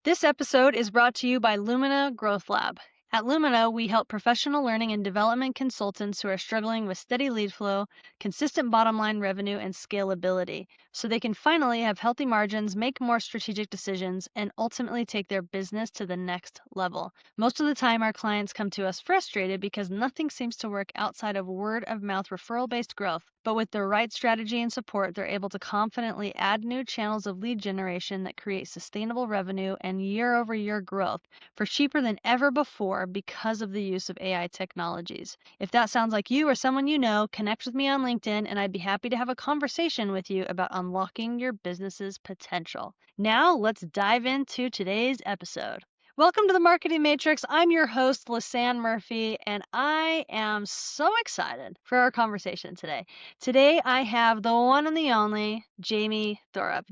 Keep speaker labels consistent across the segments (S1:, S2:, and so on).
S1: This episode is brought to you by Lumina Growth Lab. At Lumina, we help professional learning and development consultants who are struggling with steady lead flow, consistent bottom line revenue, and scalability, so they can finally have healthy margins, make more strategic decisions, and ultimately take their business to the next level. Most of the time, our clients come to us frustrated because nothing seems to work outside of word of mouth referral based growth. But with the right strategy and support, they're able to confidently add new channels of lead generation that create sustainable revenue and year over year growth for cheaper than ever before because of the use of AI technologies. If that sounds like you or someone you know, connect with me on LinkedIn and I'd be happy to have a conversation with you about unlocking your business's potential. Now, let's dive into today's episode. Welcome to the Marketing Matrix. I'm your host, Lisanne Murphy, and I am so excited for our conversation today. Today, I have the one and the only Jamie Thorpe.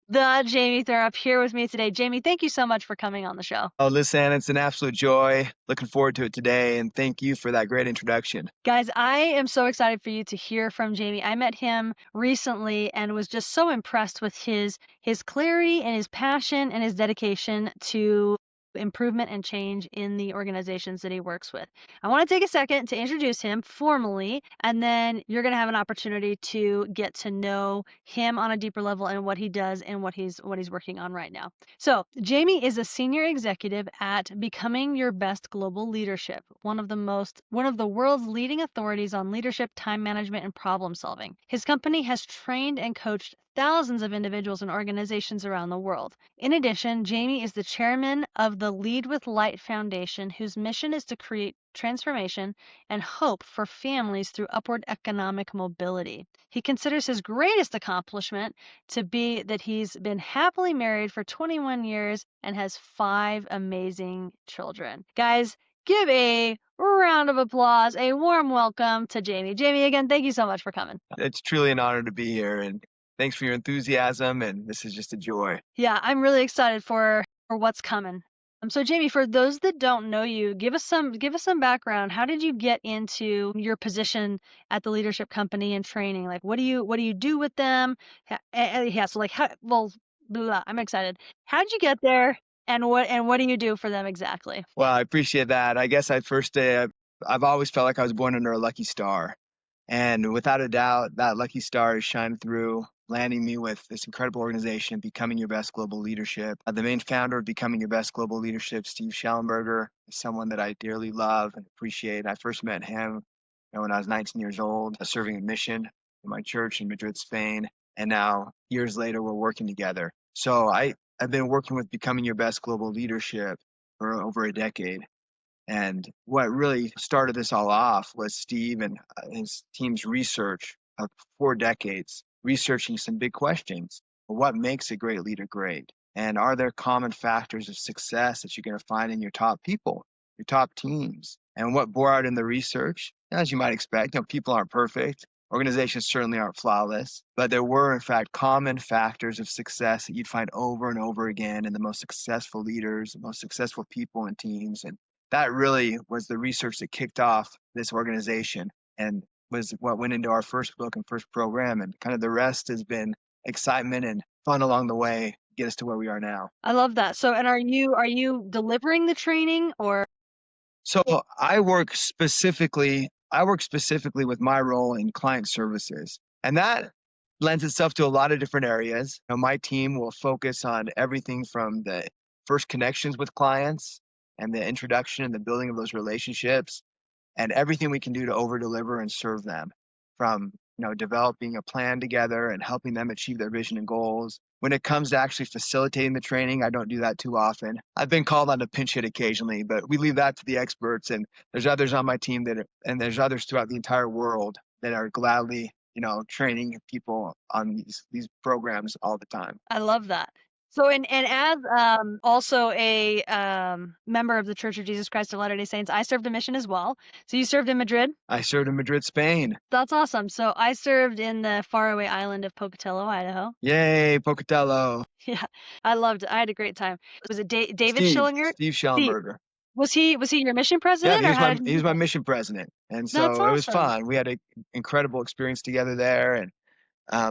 S1: The Jamie Thorpe here with me today. Jamie, thank you so much for coming on the show.
S2: Oh, Lisanne, it's an absolute joy. Looking forward to it today, and thank you for that great introduction.
S1: Guys, I am so excited for you to hear from Jamie. I met him recently and was just so impressed with his clarity and his passion and his dedication to improvement and change in the organizations that he works with. I want to take a second to introduce him formally, and then you're going to have an opportunity to get to know him on a deeper level and what he does and what he's working on right now. So, Jamie is a senior executive at Becoming Your Best Global Leadership, one of the world's leading authorities on leadership, time management, and problem solving. His company has trained and coached thousands of individuals and organizations around the world. In addition, Jamie is the chairman of the Lead with Light Foundation, whose mission is to create transformation and hope for families through upward economic mobility. He considers his greatest accomplishment to be that he's been happily married for 21 years and has 5 amazing children. Guys, give a round of applause, a warm welcome to Jamie. Jamie, again, thank you so much for coming.
S2: It's truly an honor to be here, and thanks for your enthusiasm, and this is just a joy.
S1: Yeah, I'm really excited for what's coming. So Jamie, for those that don't know you, give us some background. How did you get into your position at the leadership company and training? Like, what do you do with them? Yeah, so like I'm excited. How did you get there, and what do you do for them exactly?
S2: Well, I appreciate that. I guess I've always felt like I was born under a lucky star, and without a doubt, that lucky star has shined through, landing me with this incredible organization, Becoming Your Best Global Leadership. The main founder of Becoming Your Best Global Leadership, Steve Schellenberger, is someone that I dearly love and appreciate. I first met him when I was 19 years old, serving a mission in my church in Madrid, Spain. And now, years later, we're working together. So I've been working with Becoming Your Best Global Leadership for over a decade. And what really started this all off was Steve and his team's research of 4 decades, researching some big questions. What makes a great leader great? And are there common factors of success that you're going to find in your top people, your top teams? And what bore out in the research, as you might expect, people aren't perfect. Organizations certainly aren't flawless, but there were, in fact, common factors of success that you'd find over and over again in the most successful leaders, the most successful people and teams. And that really was the research that kicked off this organization and was what went into our first book and first program. And kind of the rest has been excitement and fun along the way to get us to where we are now.
S1: I love that. So, and are you delivering the training or?
S2: So I work specifically with my role in client services, and that lends itself to a lot of different areas. My team will focus on everything from the first connections with clients and the introduction and the building of those relationships, and everything we can do to over deliver and serve them, from developing a plan together and helping them achieve their vision and goals. When it comes to actually facilitating the training, I don't do that too often. I've been called on to pinch hit occasionally, but we leave that to the experts. And there's others on my team and there's others throughout the entire world that are gladly, training people on these programs all the time.
S1: I love that. So, and as also a member of the Church of Jesus Christ of Latter-day Saints, I served a mission as well. So you served in Madrid?
S2: I served in Madrid, Spain.
S1: That's awesome. So I served in the faraway island of Pocatello, Idaho.
S2: Yay, Pocatello.
S1: Yeah, I loved it. I had a great time. Was it David Schillinger?
S2: Steve Schellenberger.
S1: Was he your mission president?
S2: Yeah, he was my mission president. And so
S1: awesome.
S2: It was fun. We had an incredible experience together there, and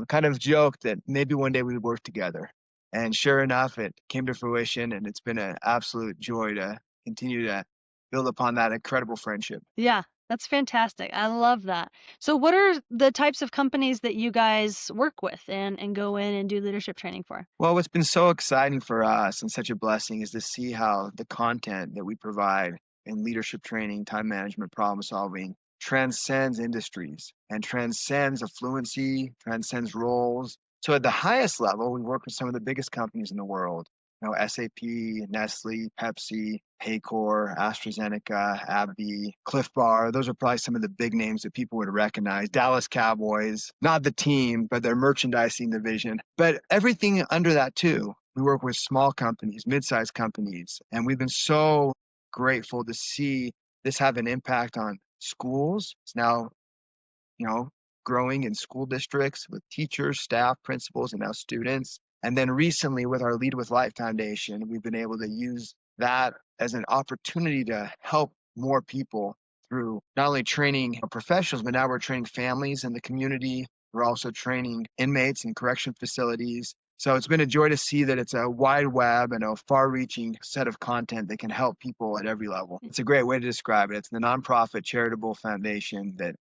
S2: kind of joked that maybe one day we would work together. And sure enough, it came to fruition, and it's been an absolute joy to continue to build upon that incredible friendship.
S1: Yeah, that's fantastic. I love that. So what are the types of companies that you guys work with and go in and do leadership training for?
S2: Well, what's been so exciting for us and such a blessing is to see how the content that we provide in leadership training, time management, problem solving transcends industries and transcends affluency, transcends roles. So at the highest level, we work with some of the biggest companies in the world. SAP, Nestle, Pepsi, Paycor, AstraZeneca, AbbVie, Cliff Bar. Those are probably some of the big names that people would recognize. Dallas Cowboys, not the team, but their merchandising division. But everything under that too. We work with small companies, mid-sized companies, and we've been so grateful to see this have an impact on schools. It's now, you know, growing in school districts with teachers, staff, principals, and now students. And then recently with our Lead with Light Foundation, we've been able to use that as an opportunity to help more people through not only training professionals, but now we're training families in the community. We're also training inmates in correction facilities. So it's been a joy to see that it's a wide web and a far reaching set of content that can help people at every level. It's a great way to describe it. It's the nonprofit charitable foundation that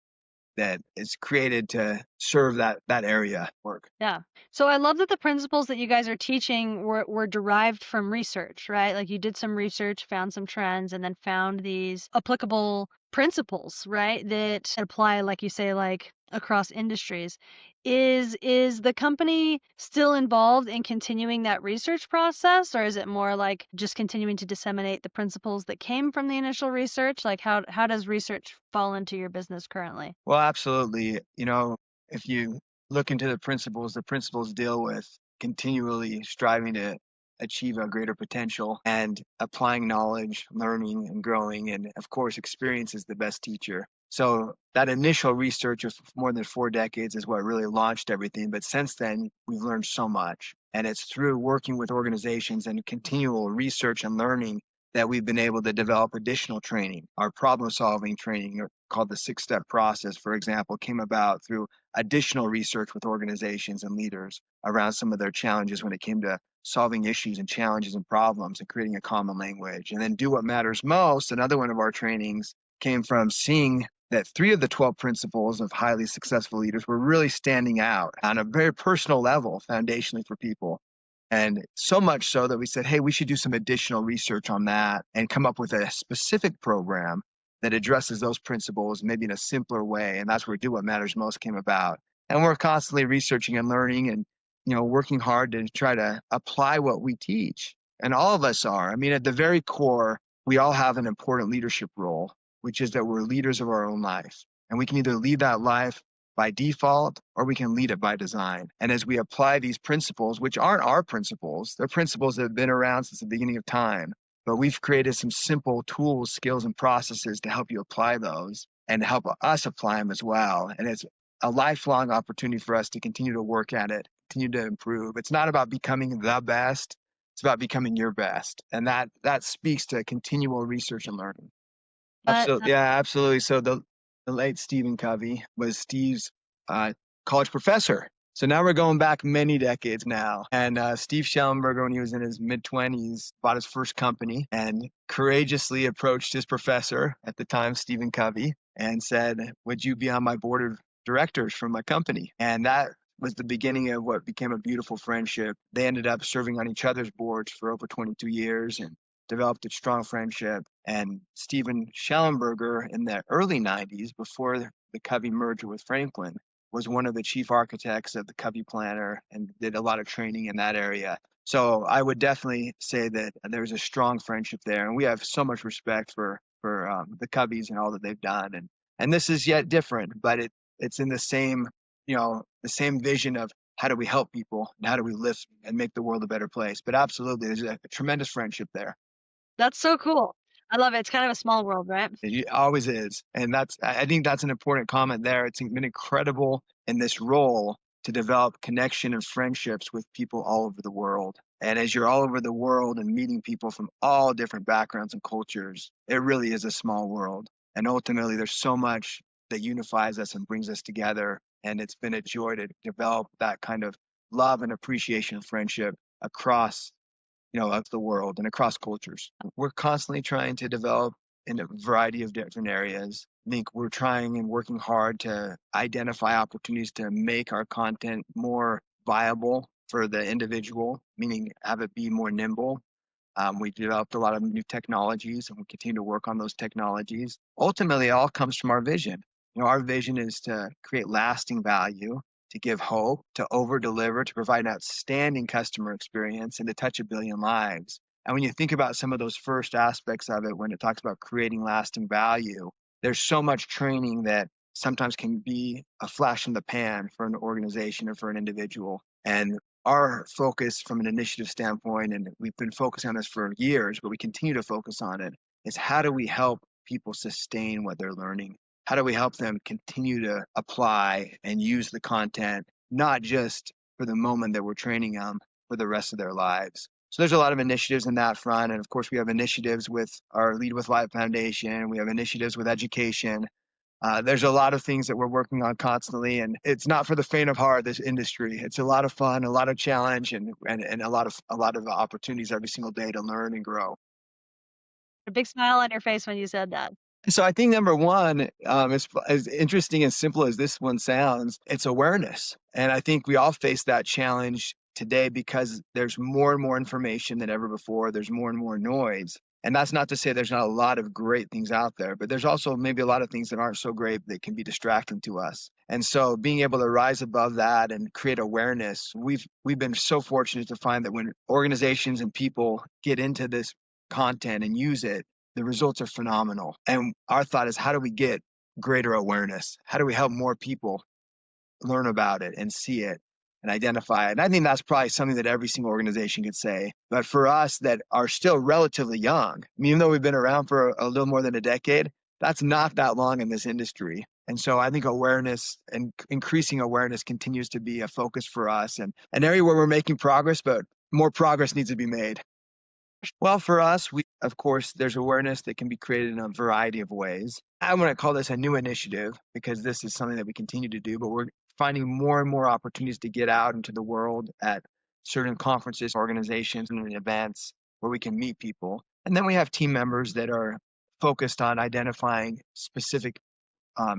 S2: is created to serve that area work.
S1: Yeah. So I love that the principles that you guys are teaching were derived from research, right? Like you did some research, found some trends, and then found these applicable principles, right? That apply, like you say, like across industries. Is the company still involved in continuing that research process, or is it more like just continuing to disseminate the principles that came from the initial research? Like how does research fall into your business currently?
S2: Well, absolutely. If you look into the principles deal with continually striving to achieve a greater potential and applying knowledge, learning and growing. And of course, experience is the best teacher. So that initial research of more than 4 decades is what really launched everything. But since then, we've learned so much. And it's through working with organizations and continual research and learning that we've been able to develop additional training. Our problem solving training, called the 6-step process, for example, came about through additional research with organizations and leaders around some of their challenges when it came to solving issues and challenges and problems and creating a common language. And then do what matters most. Another one of our trainings came from seeing that 3 of the 12 principles of highly successful leaders were really standing out on a very personal level, foundationally for people. And so much so that we said, hey, we should do some additional research on that and come up with a specific program that addresses those principles maybe in a simpler way. And that's where Do What Matters Most came about. And we're constantly researching and learning and working hard to try to apply what we teach. And all of us are. I mean, at the very core, we all have an important leadership role, which is that we're leaders of our own life. And we can either lead that life by default or we can lead it by design. And as we apply these principles, which aren't our principles, they're principles that have been around since the beginning of time, but we've created some simple tools, skills, and processes to help you apply those and help us apply them as well. And it's a lifelong opportunity for us to continue to work at it, continue to improve. It's not about becoming the best, it's about becoming your best. And that speaks to continual research and learning.
S1: But
S2: Absolutely. Yeah, absolutely. So the late Stephen Covey was Steve's college professor. So now we're going back many decades now. And Steve Schellenberger, when he was in his mid-20s, bought his first company and courageously approached his professor at the time, Stephen Covey, and said, would you be on my board of directors for my company? And that was the beginning of what became a beautiful friendship. They ended up serving on each other's boards for over 22 years and developed a strong friendship. And Stephen Schellenberger in the early 90s, before the Covey merger with Franklin, was one of the chief architects of the Covey Planner and did a lot of training in that area. So I would definitely say that there's a strong friendship there, and we have so much respect for the Coveys and all that they've done. And this is yet different, but it's in the same the same vision of how do we help people and how do we lift and make the world a better place. But absolutely, there's a tremendous friendship there.
S1: that's so cool. I love it. It's kind of a small world, right?
S2: It always is. And I think that's an important comment there. It's been incredible in this role to develop connection and friendships with people all over the world. And as you're all over the world and meeting people from all different backgrounds and cultures, it really is a small world. And ultimately, there's so much that unifies us and brings us together. And it's been a joy to develop that kind of love and appreciation of friendship across of the world and across cultures. We're constantly trying to develop in a variety of different areas. I think we're trying and working hard to identify opportunities to make our content more viable for the individual, meaning have it be more nimble. We developed a lot of new technologies and we continue to work on those technologies. Ultimately, it all comes from our vision. Our vision is to create lasting value, to give hope, to over deliver, to provide an outstanding customer experience, and to touch a billion lives. And when you think about some of those first aspects of it, when it talks about creating lasting value, there's so much training that sometimes can be a flash in the pan for an organization or for an individual. And our focus from an initiative standpoint, and we've been focusing on this for years, but we continue to focus on it, is how do we help people sustain what they're learning? How do we help them continue to apply and use the content, not just for the moment that we're training them, for the rest of their lives? So there's a lot of initiatives in that front. And of course, we have initiatives with our Lead with Life Foundation. We have initiatives with education. There's a lot of things that we're working on constantly, and it's not for the faint of heart, this industry. It's a lot of fun, a lot of challenge, and a lot of opportunities every single day to learn and grow.
S1: A big smile on your face when you said that.
S2: So I think number one, as interesting and simple as this one sounds, it's awareness. And I think we all face that challenge today because there's more and more information than ever before. There's more and more noise. And that's not to say there's not a lot of great things out there, but there's also maybe a lot of things that aren't so great that can be distracting to us. And so being able to rise above that and create awareness, we've been so fortunate to find that when organizations and people get into this content and use it, the results are phenomenal. And our thought is, how do we get greater awareness? How do we help more people learn about it and see it and identify it? And I think that's probably something that every single organization could say. But for us that are still relatively young, I mean, even though we've been around for a little more than a decade, that's not that long in this industry. And so I think awareness and increasing awareness continues to be a focus for us and an area where we're making progress, but more progress needs to be made. Well, for us, of course, there's awareness that can be created in a variety of ways. I want to call this a new initiative because this is something that we continue to do, but we're finding more and more opportunities to get out into the world at certain conferences, organizations, and events where we can meet people. And then we have team members that are focused on identifying specific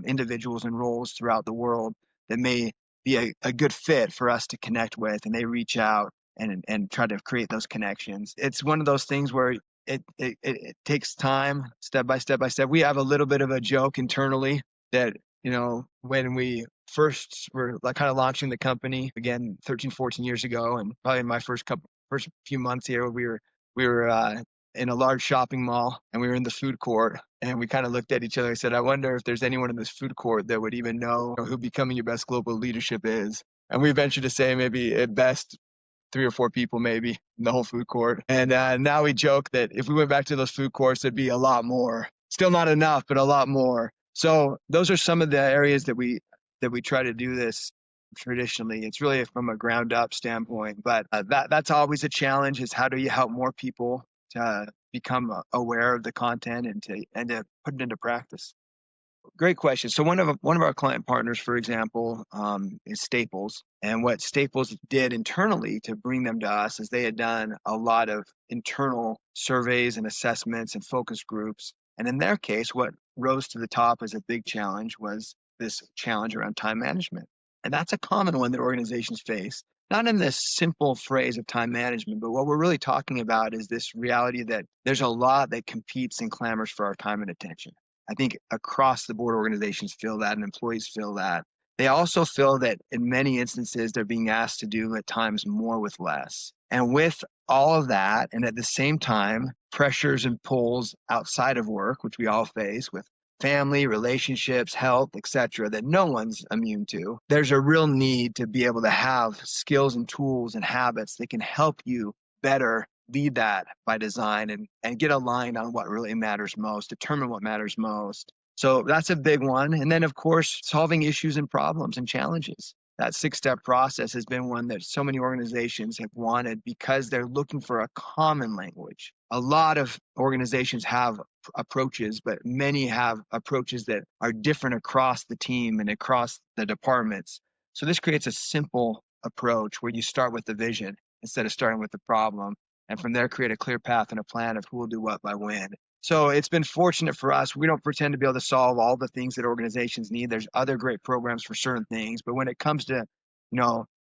S2: individuals and roles throughout the world that may be a good fit for us to connect with, and they reach out and try to create those connections. It's one of those things where it takes time, step by step by step. We have a little bit of a joke internally that, when we first were like kind of launching the company again 13, 14 years ago, and probably in my first few months here, we were in a large shopping mall and we were in the food court and we kind of looked at each other and said, I wonder if there's anyone in this food court that would even know who becoming your best global leadership is. And we ventured to say maybe at best 3 or 4 people maybe in the whole food court. And now we joke that if we went back to those food courts, there'd be a lot more. Still not enough, but a lot more. So those are some of the areas that we try to do this traditionally. It's really from a ground up standpoint, but that's always a challenge is how do you help more people to become aware of the content and to put it into practice. Great question. So one of our client partners, for example, is Staples. And what Staples did internally to bring them to us is they had done a lot of internal surveys and assessments and focus groups. And in their case, what rose to the top as a big challenge was this challenge around time management. And that's a common one that organizations face, not in this simple phrase of time management, but what we're really talking about is this reality that there's a lot that competes and clamors for our time and attention. I think across the board organizations feel that and employees feel that. They also feel that in many instances, they're being asked to do at times more with less. And with all of that, and at the same time, pressures and pulls outside of work, which we all face with family, relationships, health, etc., that no one's immune to, there's a real need to be able to have skills and tools and habits that can help you better lead that by design and get aligned on what really matters most, determine what matters most. So that's a big one. And then, of course, solving issues and problems and challenges. That 6-step process has been one that so many organizations have wanted because they're looking for a common language. A lot of organizations have approaches, but many have approaches that are different across the team and across the departments. So this creates a simple approach where you start with the vision instead of starting with the problem. And from there, create a clear path and a plan of who will do what by when. So it's been fortunate for us. We don't pretend to be able to solve all the things that organizations need. There's other great programs for certain things. But when it comes to,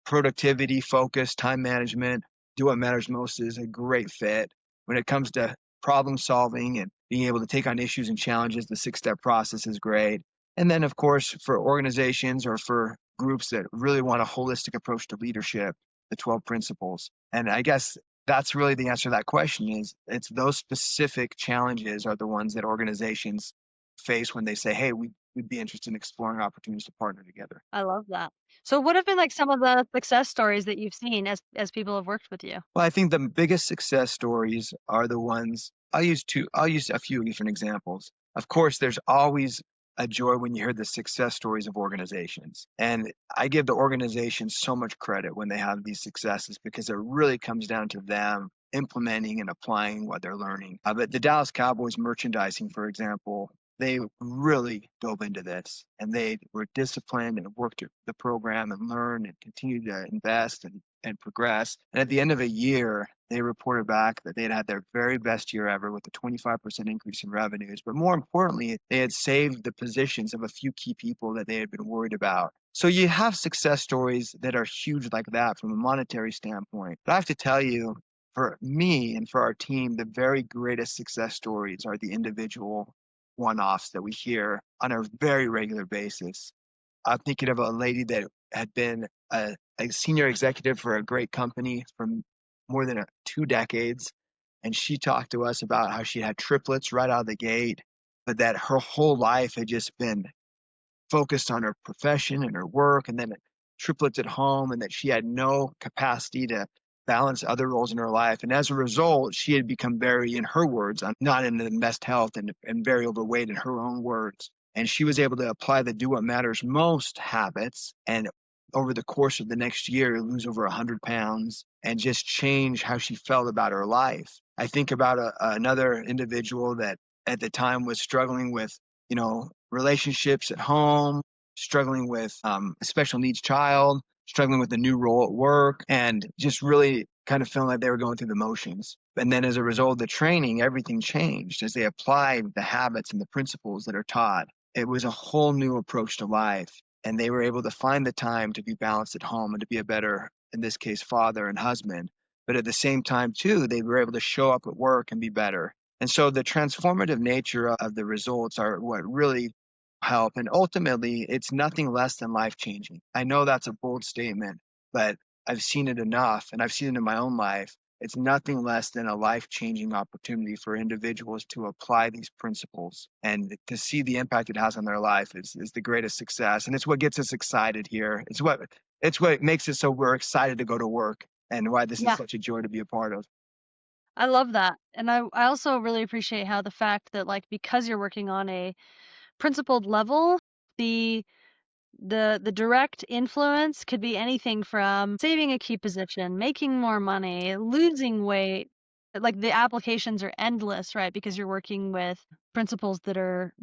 S2: productivity, focus, time management, do what matters most is a great fit. When it comes to problem solving and being able to take on issues and challenges, the 6-step process is great. And then, of course, for organizations or for groups that really want a holistic approach to leadership, the 12 principles. And I guess that's really the answer to that question is it's those specific challenges are the ones that organizations face when they say, hey, we'd be interested in exploring opportunities to partner together.
S1: I love that. So what have been like some of the success stories that you've seen as people have worked with you?
S2: Well, I think the biggest success stories are the ones I'll use a few different examples. Of course, there's always a joy when you hear the success stories of organizations. And I give the organizations so much credit when they have these successes because it really comes down to them implementing and applying what they're learning. But the Dallas Cowboys merchandising, for example, they really dove into this and they were disciplined and worked the program and learned and continued to invest and progress. And at the end of a year, they reported back that they had had their very best year ever with a 25% increase in revenues. But more importantly, they had saved the positions of a few key people that they had been worried about. So you have success stories that are huge like that from a monetary standpoint. But I have to tell you, for me and for our team, the very greatest success stories are the individual one-offs that we hear on a very regular basis. I'm thinking of a lady that had been a senior executive for a great company for more than 2 decades. And she talked to us about how she had triplets right out of the gate, but that her whole life had just been focused on her profession and her work, and then triplets at home, and that she had no capacity to balance other roles in her life. And as a result, she had become very, in her words, not in the best health and very overweight in her own words. And she was able to apply the do what matters most habits and over the course of the next year, lose over 100 pounds and just change how she felt about her life. I think about another individual that at the time was struggling with, relationships at home, struggling with a special needs child, struggling with a new role at work, and just really kind of feeling like they were going through the motions. And then as a result of the training, everything changed as they applied the habits and the principles that are taught. It was a whole new approach to life. And they were able to find the time to be balanced at home and to be a better, in this case, father and husband. But at the same time, too, they were able to show up at work and be better. And so the transformative nature of the results are what really help. And ultimately, it's nothing less than life changing. I know that's a bold statement, but I've seen it enough and I've seen it in my own life. It's nothing less than a life changing opportunity for individuals to apply these principles and to see the impact it has on their life is the greatest success. And it's what gets us excited here. It's what makes it so we're excited to go to work and why this is
S1: Yeah,
S2: such a joy to be a part of.
S1: I love that. And I also really appreciate how the fact that like because you're working on a principled level, the the direct influence could be anything from saving a key position, making more money, losing weight. Like the applications are endless, right? Because you're working with principles that are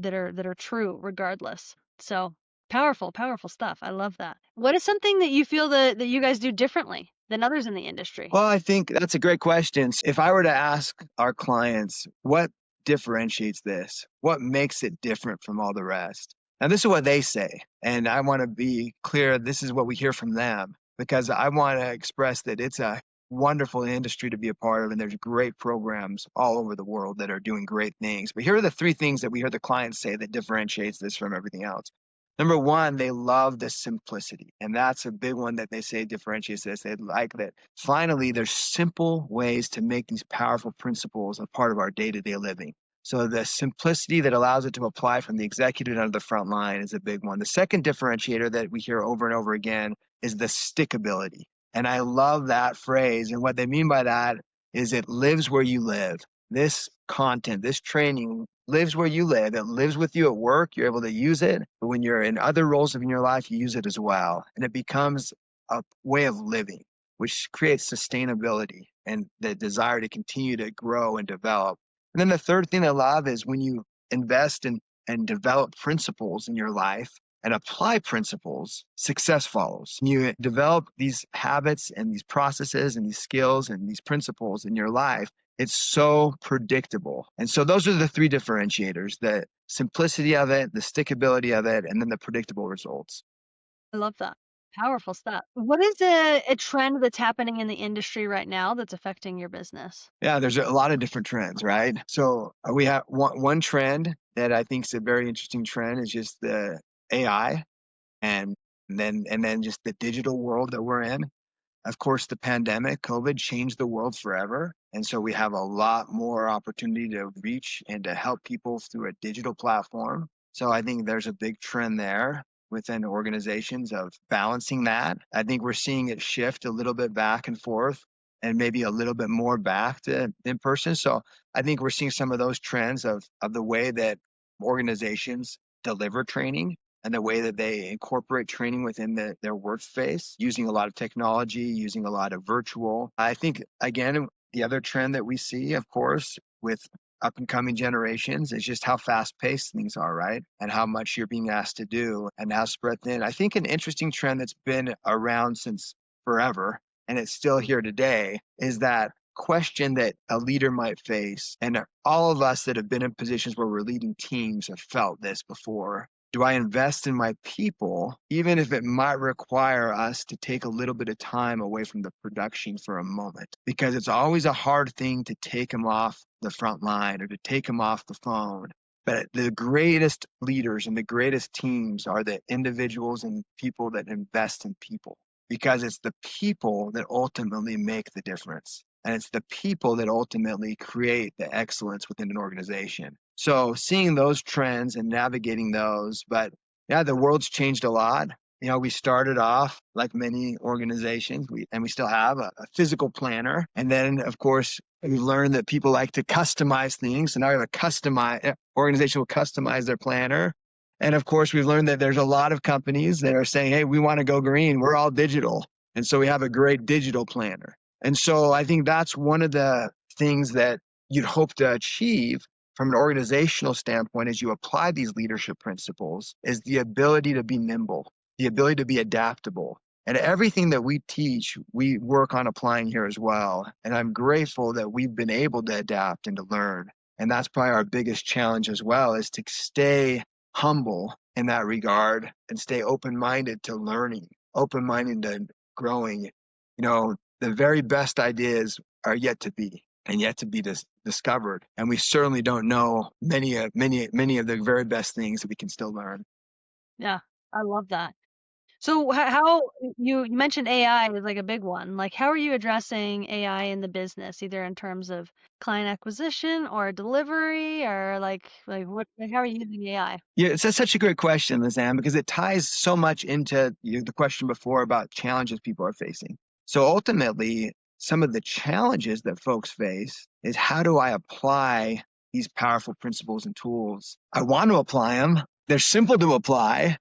S1: true regardless. So powerful, powerful stuff. I love that. What is something that you feel that you guys do differently than others in the industry?
S2: Well, I think that's a great question. If I were to ask our clients, what differentiates this? What makes it different from all the rest? Now, this is what they say. And I want to be clear this is what we hear from them because I want to express that it's a wonderful industry to be a part of. And there's great programs all over the world that are doing great things. But here are the 3 things that we hear the clients say that differentiates this from everything else. Number one, they love the simplicity. And that's a big one that they say differentiates this. They like that finally there's simple ways to make these powerful principles a part of our day-to-day living. So the simplicity that allows it to apply from the executive down to the front line is a big one. The second differentiator that we hear over and over again is the stickability. And I love that phrase. And what they mean by that is it lives where you live. This content, this training lives where you live. It lives with you at work. You're able to use it. But when you're in other roles in your life, you use it as well. And it becomes a way of living, which creates sustainability and the desire to continue to grow and develop. And then the third thing I love is when you invest in and develop principles in your life, and apply principles, success follows. You develop these habits and these processes and these skills and these principles in your life. It's so predictable. And so those are the three differentiators: the simplicity of it, the stickability of it, and then the predictable results.
S1: I love that. Powerful stuff. What is a trend that's happening in the industry right now that's affecting your business?
S2: Yeah, there's a lot of different trends, right? So we have one trend that I think is a very interesting trend is just the AI and and then just the digital world that we're in. Of course, the pandemic, COVID changed the world forever. And so we have a lot more opportunity to reach and to help people through a digital platform. So I think there's a big trend there within organizations of balancing that. I think we're seeing it shift a little bit back and forth and maybe a little bit more back to in person. So I think we're seeing some of those trends of the way that organizations deliver training and the way that they incorporate training within their workspace, using a lot of technology, using a lot of virtual. I think, again, the other trend that we see, of course, with up and coming generations is just how fast paced things are, right? And how much you're being asked to do and how spread thin. I think an interesting trend that's been around since forever, and it's still here today, is that question that a leader might face. And all of us that have been in positions where we're leading teams have felt this before. Do I invest in my people, even if it might require us to take a little bit of time away from the production for a moment? Because it's always a hard thing to take them off the front line or to take them off the phone. But the greatest leaders and the greatest teams are the individuals and people that invest in people, because it's the people that ultimately make the difference. And it's the people that ultimately create the excellence within an organization. So seeing those trends and navigating those, but yeah, the world's changed a lot. We started off like many organizations, we still have a physical planner. And then, of course, we learned that people like to customize things. So now we have a organization will customize their planner. And of course, we've learned that there's a lot of companies that are saying, hey, we want to go green. We're all digital. And so we have a great digital planner. And so I think that's one of the things that you'd hope to achieve from an organizational standpoint as you apply these leadership principles is the ability to be nimble, the ability to be adaptable. And everything that we teach, we work on applying here as well. And I'm grateful that we've been able to adapt and to learn. And that's probably our biggest challenge as well, is to stay humble in that regard and stay open-minded to learning, open-minded to growing. The very best ideas are yet to be and yet to be discovered. And we certainly don't know many of the very best things that we can still learn.
S1: Yeah, I love that. So how you mentioned AI is like a big one. Like, how are you addressing AI in the business, either in terms of client acquisition or delivery, or like what? Like, how are you using AI?
S2: Yeah, it's such a great question, Lisanne, because it ties so much into the question before about challenges people are facing. So ultimately, some of the challenges that folks face is, how do I apply these powerful principles and tools? I want to apply them. They're simple to apply.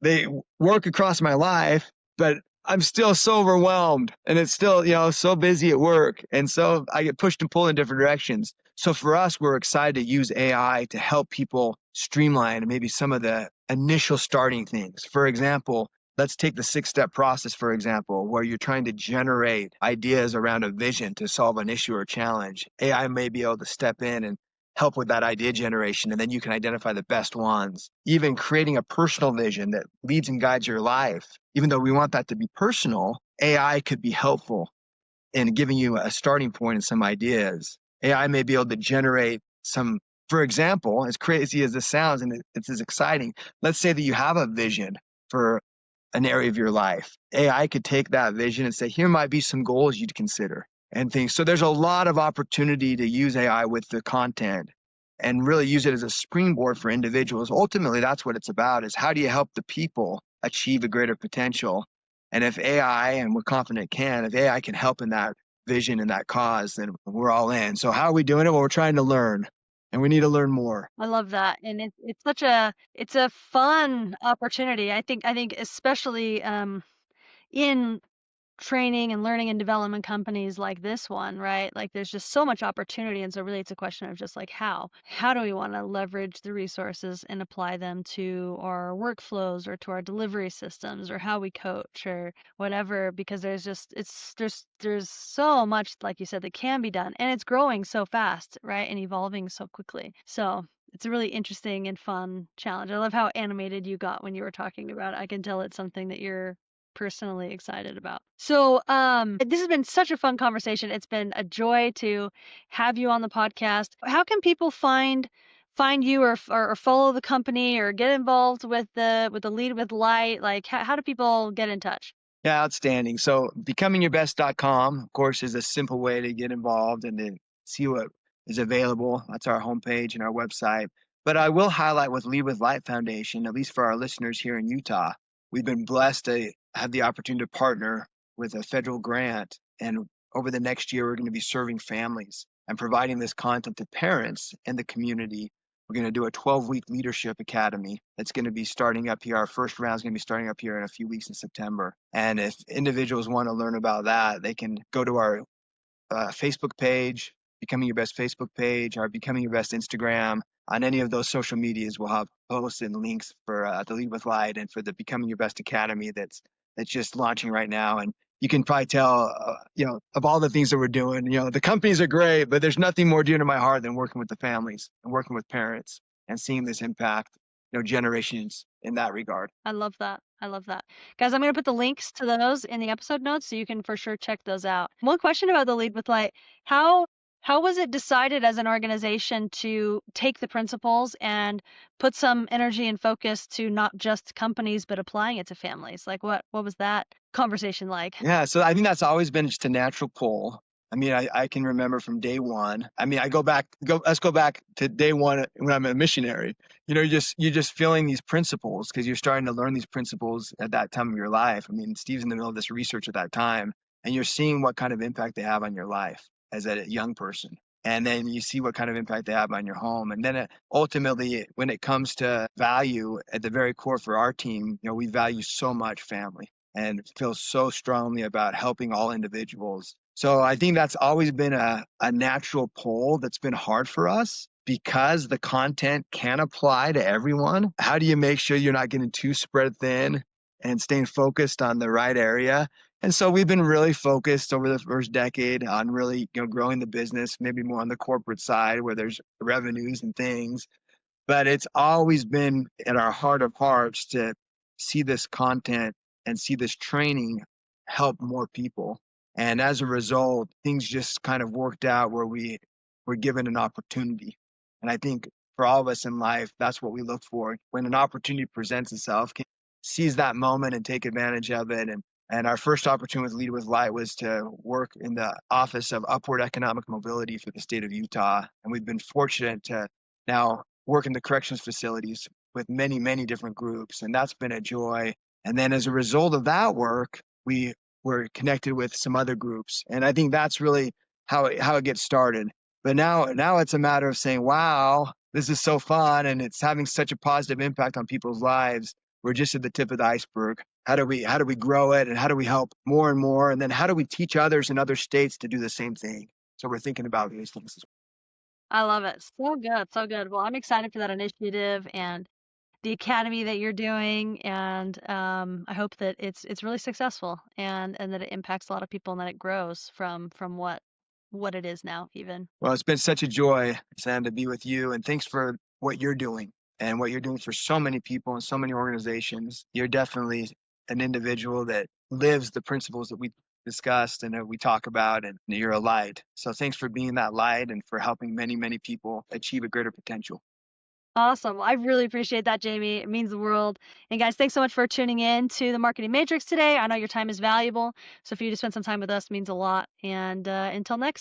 S2: They work across my life, but I'm still so overwhelmed and it's still, so busy at work. And so I get pushed and pulled in different directions. So for us, we're excited to use AI to help people streamline maybe some of the initial starting things. For example, let's take the 6-step process, for example, where you're trying to generate ideas around a vision to solve an issue or challenge. AI may be able to step in and help with that idea generation, and then you can identify the best ones. Even creating a personal vision that leads and guides your life. Even though we want that to be personal, AI could be helpful in giving you a starting point and some ideas. AI may be able to generate some, for example, as crazy as this sounds and it's as exciting, let's say that you have a vision for an area of your life. AI could take that vision and say, here might be some goals you'd consider and things. So there's a lot of opportunity to use AI with the content and really use it as a springboard for individuals. Ultimately, that's what it's about, is how do you help the people achieve a greater potential? And if AI, and we're confident it can, if AI can help in that vision and that cause, then we're all in. So how are we doing it? Well, we're trying to learn, and we need to learn more.
S1: I love that, and it's such a fun opportunity. I think especially in training and learning and development companies like this one, right? Like there's just so much opportunity. And so really it's a question of just like how do we want to leverage the resources and apply them to our workflows or to our delivery systems or how we coach or whatever, because there's so much, like you said, that can be done, and it's growing so fast, right? And evolving so quickly. So it's a really interesting and fun challenge. I love how animated you got when you were talking about it. I can tell it's something that you're personally excited about. So, this has been such a fun conversation. It's been a joy to have you on the podcast. How can people find you or follow the company or get involved with the Lead with Light? Like how do people get in touch?
S2: Yeah, outstanding. So becomingyourbest.com, of course, is a simple way to get involved and to see what is available. That's our homepage and our website. But I will highlight with Lead with Light Foundation, at least for our listeners here in Utah, we've been blessed to have the opportunity to partner with a federal grant. And over the next year, we're going to be serving families and providing this content to parents and the community. We're going to do a 12-week leadership academy that's going to be starting up here. Our first round is going to be starting up here in a few weeks in September. And if individuals want to learn about that, they can go to our Facebook page, Becoming Your Best Facebook page, our Becoming Your Best Instagram. On any of those social medias, we'll have posts and links for the Lead with Light and for the Becoming Your Best Academy that's just launching right now. And you can probably tell, of all the things that we're doing, the companies are great, but there's nothing more dear to my heart than working with the families and working with parents and seeing this impact, generations in that regard.
S1: I love that. I love that. Guys, I'm going to put the links to those in the episode notes so you can for sure check those out. One question about the Lead with Light. How was it decided as an organization to take the principles and put some energy and focus to not just companies, but applying it to families? Like what was that conversation like?
S2: Yeah, so I think that's always been just a natural pull. I mean, I can remember from day one. I mean, let's go back to day one when I'm a missionary. You're just feeling these principles because you're starting to learn these principles at that time of your life. I mean, Steve's in the middle of this research at that time, and you're seeing what kind of impact they have on your life as a young person. And then you see what kind of impact they have on your home. And then ultimately, when it comes to value at the very core for our team, we value so much family and feel so strongly about helping all individuals. So I think that's always been a natural pull that's been hard for us because the content can apply to everyone. How do you make sure you're not getting too spread thin and staying focused on the right area? And so we've been really focused over the first decade on really, growing the business, maybe more on the corporate side where there's revenues and things. But it's always been at our heart of hearts to see this content and see this training help more people. And as a result, things just kind of worked out where we were given an opportunity. And I think for all of us in life, that's what we look for. When an opportunity presents itself, can seize that moment and take advantage of it. And our first opportunity with Lead with Light was to work in the Office of Upward Economic Mobility for the state of Utah. And we've been fortunate to now work in the corrections facilities with many, many different groups. And that's been a joy. And then as a result of that work, we were connected with some other groups. And I think that's really how it gets started. But now it's a matter of saying, wow, this is so fun and it's having such a positive impact on people's lives. We're just at the tip of the iceberg. How do we grow it and how do we help more and more? And then how do we teach others in other states to do the same thing? So we're thinking about these things.
S1: I love it. So good. So good. Well, I'm excited for that initiative and the academy that you're doing, and I hope that it's really successful and that it impacts a lot of people and that it grows from what it is now even.
S2: Well, it's been such a joy, Sam, to be with you, and thanks for what you're doing and what you're doing for so many people and so many organizations. You're definitely an individual that lives the principles that we discussed and that we talk about, and you're a light. So thanks for being that light and for helping many, many people achieve a greater potential.
S1: Awesome. Well, I really appreciate that, Jamie. It means the world. And guys, thanks so much for tuning in to the Marketing Matrix today. I know your time is valuable, so for you to spend some time with us means a lot. And until next